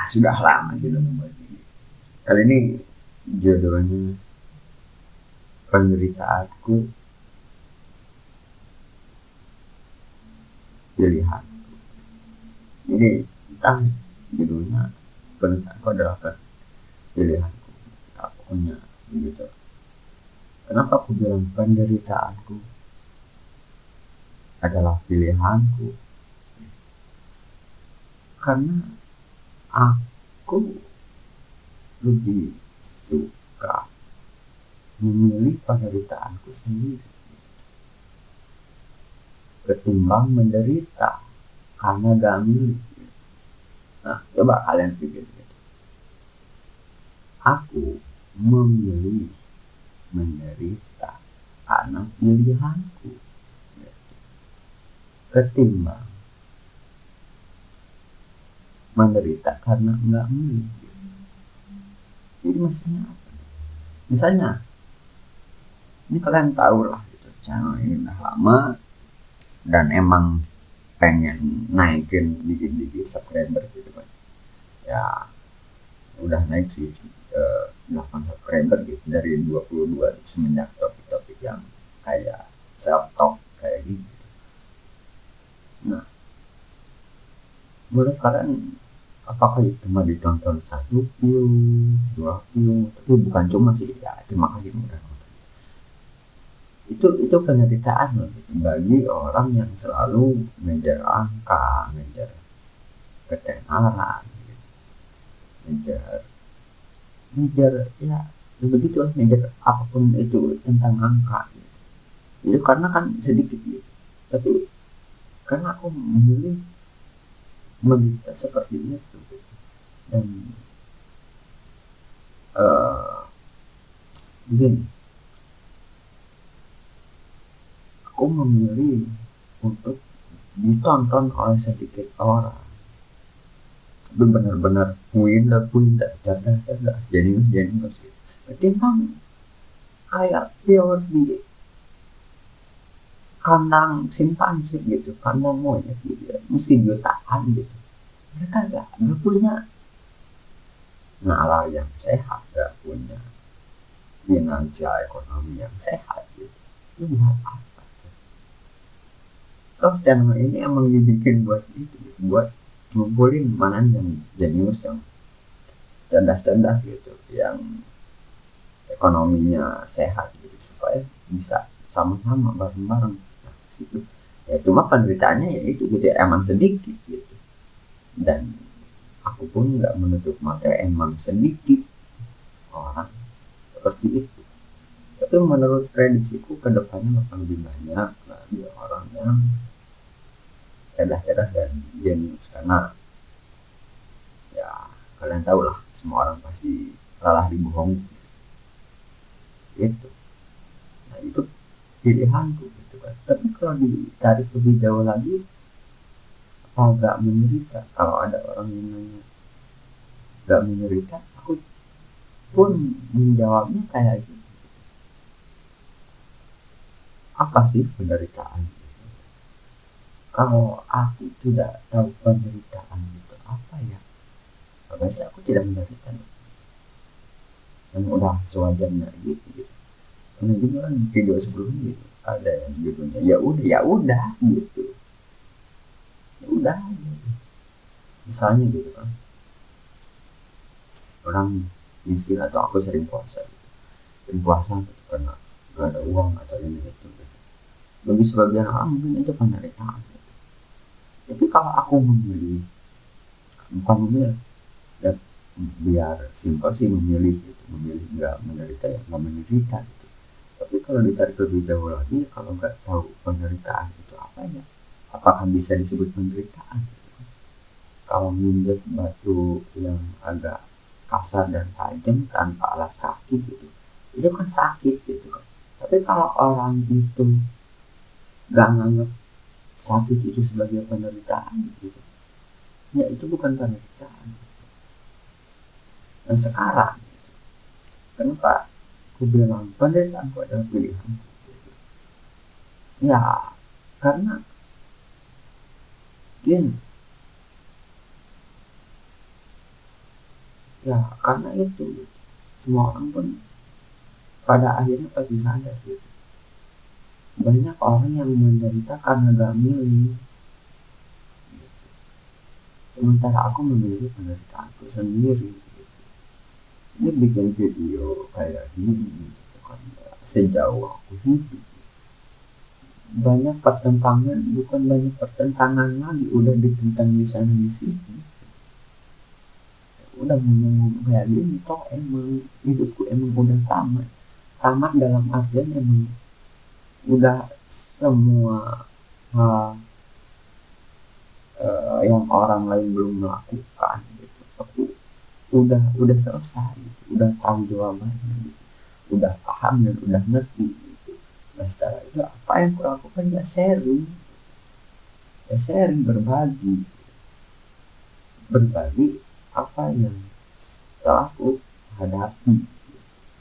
Sudah lama kita membuat ini. Kali ini judulnya penderitaanku, pilihan. Jadi entah judulnya penderitaanku adalah pilihanku. Pokoknya begitu. Kenapa aku bilang penderitaanku adalah pilihanku? Karena aku lebih suka memilih penderitaanku sendiri ketimbang menderita karena gak milih. Nah, coba kalian pikir gitu. Aku memilih menderita karena pilihanku ketimbang menderita karena nggak milih. Jadi maksudnya apa? Misalnya, ini kalian tahu lah gitu, channel ini udah lama dan emang pengen naikin dikit-dikit subscriber gitu kan. Ya udah naik sih 8 subscriber gitu dari 22 semenjak topik-topik yang kayak self talk kayak gitu. Nah, menurut kalian apakah itu cuma ditonton 1 view, 2 view? Tapi bukan cuma sih, ya terima kasih udah nonton. Itu penderitaan loh gitu, bagi orang yang selalu ngejar angka, ngejar ketenaran gitu. ngejar ya begitu lah, ngejar apapun itu tentang angka gitu. Itu karena kan sedikit gitu, tapi karena aku memilih menderita seperti itu gitu. Dan begini, aku memilih untuk ditonton oleh sedikit orang, itu benar-benar pintar, cerdas, jenius gitu. Ketimbang kayak pure di kandang simpanse gitu, kandang monyet gitu ya, mesti jutaan gitu. Mereka gak punya nalar yang sehat, gak punya finansial ekonomi yang sehat gitu. Itu buat apa? Toh channel ini emang dibikin buat itu gitu, buat ngumpulin mana yang jenius, yang cerdas-cerdas gitu, yang ekonominya sehat gitu, supaya bisa sama-sama bareng-bareng. Nah, situ ya cuma penderitaannya ya itu gitu, emang sedikit gitu. Dan aku pun nggak menutup mata emang sedikit orang seperti itu. Tapi menurut prediksiku kedepannya bakal lebih banyak lagi orang yang cerdas-cerdas dan jenius, karena ya kalian tahu lah, semua orang pasti kalah dibohongi gitu. Nah itu pilihanku gitu kan. Tapi kalau ditarik lebih jauh lagi, apa nggak menderita? Kalau ada orang yang nanya nggak menderita, aku pun menjawabnya kayak gitu. Apa sih penderitaan? Kalau aku tidak tahu penderitaan itu apa ya, berarti aku tidak menderita. Yang udah sewajarnya gitu. Karena juga kan video sebelumnya gitu, ada yang judulnya ya udah gitu, ya udah aja. Misalnya gitu kan, orang miskin atau aku sering puasa gitu. Sering puasa gitu, karena gak ada uang atau ini itu gitu. Bagi sebagian orang mungkin itu penderitaan gitu. Tapi kalau aku memilih, bukan memilih ya, biar simpel sih memilih gitu, memilih nggak menderita ya nggak menderita gitu. Tapi kalau ditarik lebih jauh lagi, kalau nggak tahu penderitaan itu apa ya, apakah bisa disebut penderitaan gitu. Kalau nginjek batu yang agak kasar dan tajam tanpa alas kaki gitu, itu kan sakit gitu kan. Tapi kalau orang itu gak nganggap sakit itu sebagai penderitaan gitu, ya itu bukan penderitaan. Dan sekarang gitu, kenapa aku bilang penderitaan itu adalah pilihan gitu. Ya karena gini, Ya karena itu semua orang pun pada akhirnya pasti sadar gitu. Banyak orang yang menderita karena gak milih, sementara aku memilih penderitaanku sendiri. Ini bikin video kayak gini gitu kan, sejauh aku hidup banyak pertentangan, bukan banyak pertentangan lagi, udah ditentang di sana di sini, udah ngomong kayak gini. Toh emang hidupku emang udah tamat dalam artian emang udah semua hal yang orang lain belum melakukan gitu. Aku udah selesai, udah tahu jawabannya gitu. Udah paham dan udah ngerti gitu. Nah setelah itu apa yang aku lakukan, ya sharing, berbagi apa yang telah aku hadapi,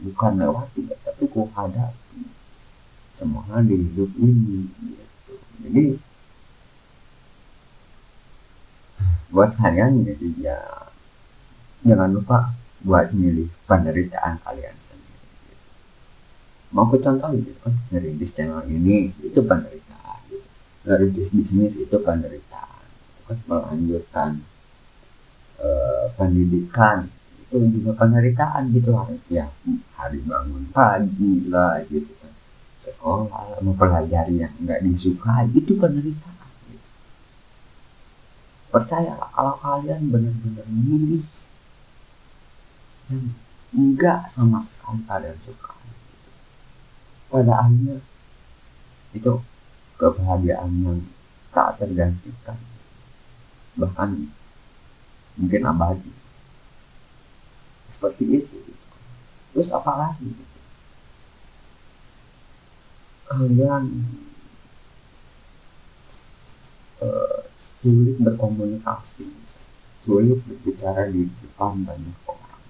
bukan lewati tapi aku hadapi semua hal di hidup ini gitu. Jadi buat kalian, jadi ya jangan lupa buat milih penderitaan kalian sendiri. Mau aku contoh gitu kan, ngerintis channel ini itu penderitaan gitu. Ngerintis bisnis itu penderitaan gitu kan. Melanjutkan pendidikan itu juga penderitaan gitu, harus ya hari bangun pagi lah gitu kan, sekolah mempelajari yang nggak disukai itu penderitaan gitu. Percayalah kalau kalian benar-benar milih yang enggak sama sekali kalian suka gitu, pada akhirnya itu kebahagiaan yang tak tergantikan, bahkan mungkin abadi, seperti itu gitu. Terus apalagi gitu, kalian sulit berkomunikasi, sulit berbicara di depan banyak orang,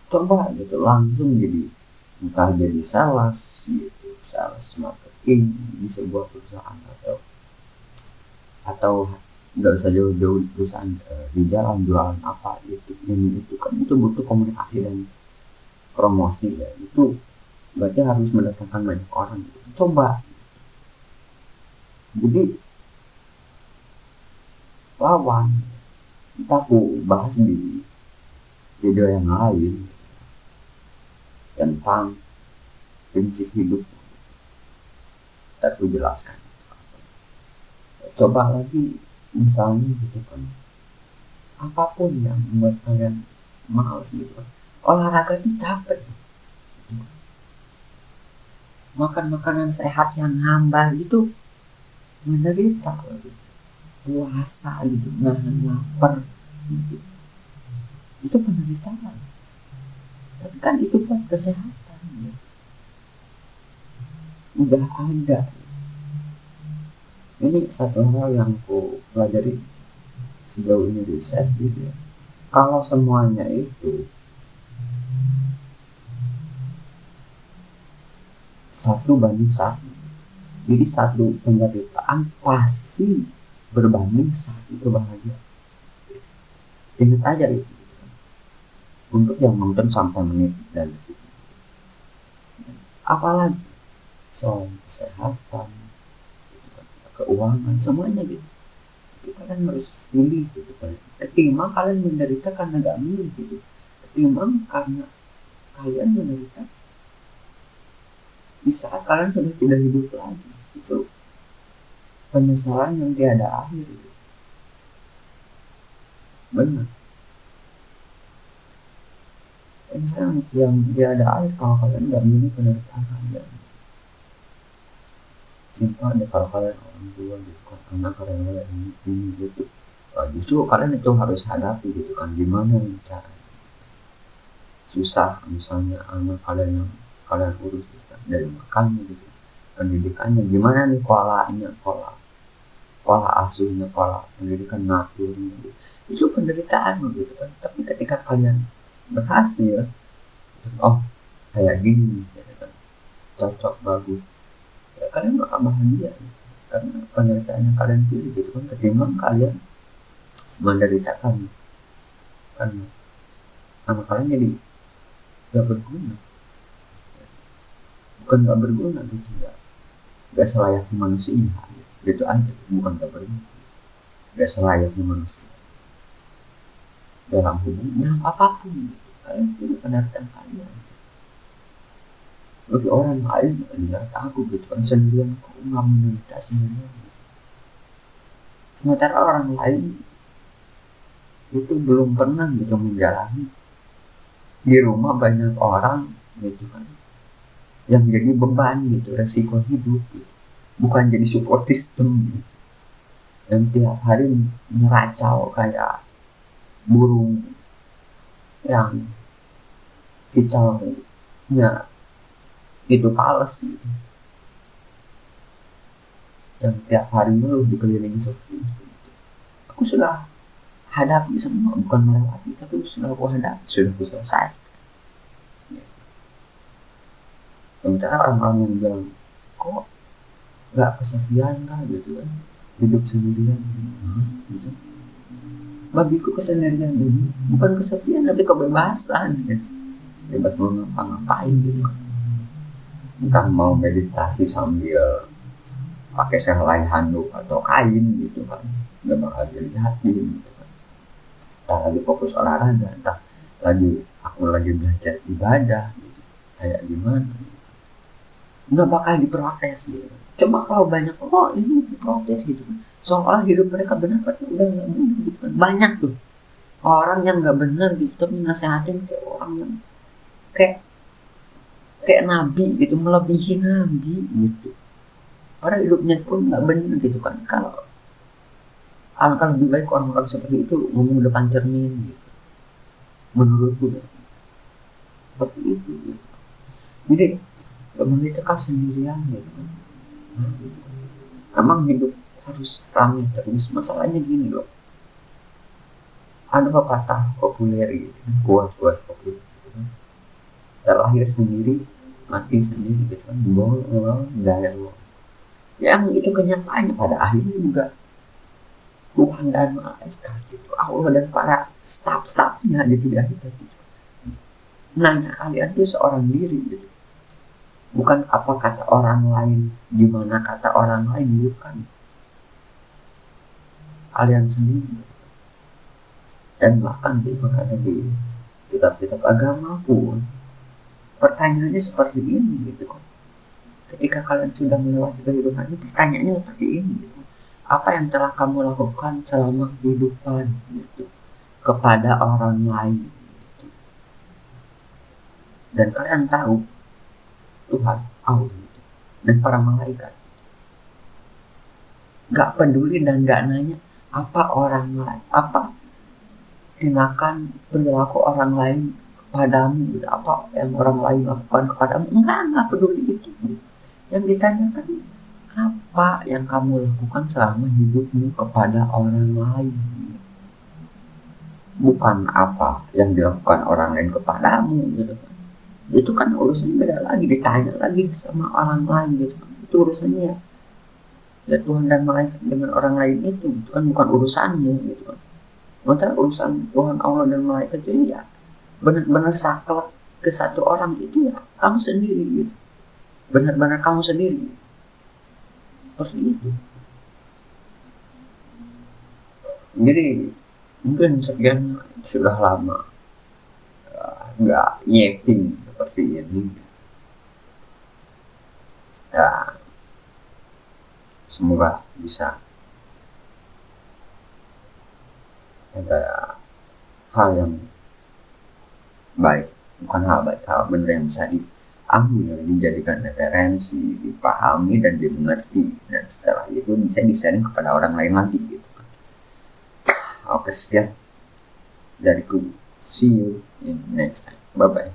coba gitu langsung jadi, entah jadi sales gitu, sales marketing di sebuah perusahaan, atau nggak usah jauh-jauh perusahaan, di jalan jualan apa itu ini itu kan, itu butuh komunikasi dan promosi ya, itu berarti harus mendatangkan banyak orang gitu. Coba jadi lawan, kita aku bahas di video yang lain tentang prinsip hidup, aku jelaskan. Coba lagi misalnya gitu kan, apapun yang membuat kalian males gitu kan, olahraga itu capek gitu. Makan makanan sehat yang hambar itu menderita gitu. Puasa gitu, nahan lapar gitu, itu penderitaan, tapi kan itu buat kesehatan ya. Udah ada. Ini satu hal yang aku pelajari sejauh ini riset gitu ya. Kalau semuanya itu 1:1, jadi satu penderitaan pasti berbanding satu kebahagiaan. Ingat aja itu gitu kan. Untuk yang nonton sampai menit dan detik. Apalagi soal kesehatan, keuangan, semuanya gitu. Itu kalian harus pilih gitu kan. Ketimbang kalian menderita karena gak milih gitu. Ketimbang karena kalian menderita di saat kalian sudah tidak hidup lagi. Itu penyesalan yang tiada akhir gitu. Benar. Penyesalan yang tiada akhir kalau kalian gak milih penderitaan kalian. Simpel deh kalau kalian orang tua gitu kan, anak kalian ini gitu, justru kalian itu harus hadapi gitu kan, gimana nih cara susah misalnya anak kalian yang kalian urus gitu kan, dari makan gitu, pendidikannya gimana nih, pola asuhnya, pola pendidikan ngaturnya gitu. Itu penderitaan gitu kan, tapi ketika kalian berhasil, oh kayak gini gitu kan, cocok, bagus, ya kalian bakal bahagia gitu. Karena penderitaan yang kalian pilih gitu kan, ketimbang kalian menderitakan karena sama kalian jadi gak berguna, bukan gak berguna gitu ya, gak selayaknya manusia gitu aja, bukan gak berguna, gak selayaknya manusia dalam hubungan dalam apapun gitu. Kalian punya pengertian kalian bagi orang lain. Lihat aku gitu kan sendirian, kok nggak menderita sendirian gitu. Sementara orang lain itu belum pernah gitu menjalani, di rumah banyak orang gitu kan yang jadi beban gitu, resiko hidup gitu, bukan jadi support system gitu, yang tiap hari nyeracau kayak burung yang kicaunya itu pales gitu, yang tiap hari ngeluh dikelilingi seperti itu. Aku sudah hadapi semua, bukan melewati, tapi sudah aku hadapi, sudah aku selesai. Sementara orang-orang yang bilang, kok gak kesepian kah gitu kan, hidup sendirian gitu. Bagiku kesendirian ini bukan kesepian, tapi kebebasan gitu. Bebas mau ngapa-ngapain gitu kan. Entah mau meditasi sambil pakai sehelai handuk atau kain gitu kan, gak bakal dilihatin gitu kan. Entah lagi fokus olahraga, entah lagi aku lagi belajar ibadah gitu, kayak gimana gitu. Nggak bakal diprotes gitu. Coba kalau banyak ini diprotes gitu kan, soalnya hidup mereka benar kan udah nggak benar gitu kan. Banyak tuh orang yang nggak benar gitu tapi nasehatin kayak orang yang kayak nabi gitu, melebihi nabi gitu. Orang hidupnya pun nggak benar gitu kan. Kalau alangkah lebih baik orang-orang seperti itu ngomong depan cermin gitu, menurutku ya. Seperti itu gitu. Jadi mereka sendirian gitu kan. Nah, gitu. Emang hidup harus ramai terus. Masalahnya gini loh, ada pepatah populer gitu kan, kuat populer gitu kan, terlahir sendiri mati sendiri gitu kan, bolong daya lo. Yang itu kenyataannya pada akhirnya juga Tuhan dan malaikat gitu, Allah dan para staff-staffnya gitu di akhirat gitu. Nanya kalian tuh seorang diri gitu, bukan apa kata orang lain, gimana kata orang lain, bukan, kalian sendiri. Dan bahkan gitu ada di kitab-kitab agama pun pertanyaannya seperti ini gitu kan. Ketika kalian sudah melewati kehidupan ini, pertanyaannya seperti ini gitu. Apa yang telah kamu lakukan selama kehidupan gitu kepada orang lain gitu. Dan kalian tahu Tuhan Allah gitu, dan para malaikat gak peduli dan gak nanya apa orang lain, apa tindakan perilaku orang lain kepadamu gitu, apa yang orang lain lakukan kepadamu, enggak peduli itu gitu. Yang ditanyakan apa yang kamu lakukan selama hidupmu kepada orang lain, bukan apa yang dilakukan orang lain kepadamu gitu kan. Itu kan urusannya beda lagi, ditanya lagi sama orang lain gitu kan. Itu urusannya ya Tuhan dan malaikat dengan orang lain itu kan bukan urusanmu gitu kan. Sementara urusan Tuhan Allah dan malaikat itu ya benar-benar saklek ke satu orang itu ya kamu sendiri gitu, benar-benar kamu sendiri seperti itu. Jadi mungkin sekian sudah lama nggak nyeping seperti ini ya, semoga bisa ada hal yang baik, bukan hal baik, hal benar yang bisa diambil, dijadikan referensi, dipahami dan dimengerti, dan setelah itu bisa di-sharing kepada orang lain lagi gitu. Oke, sekian dariku, see you in next time, bye bye.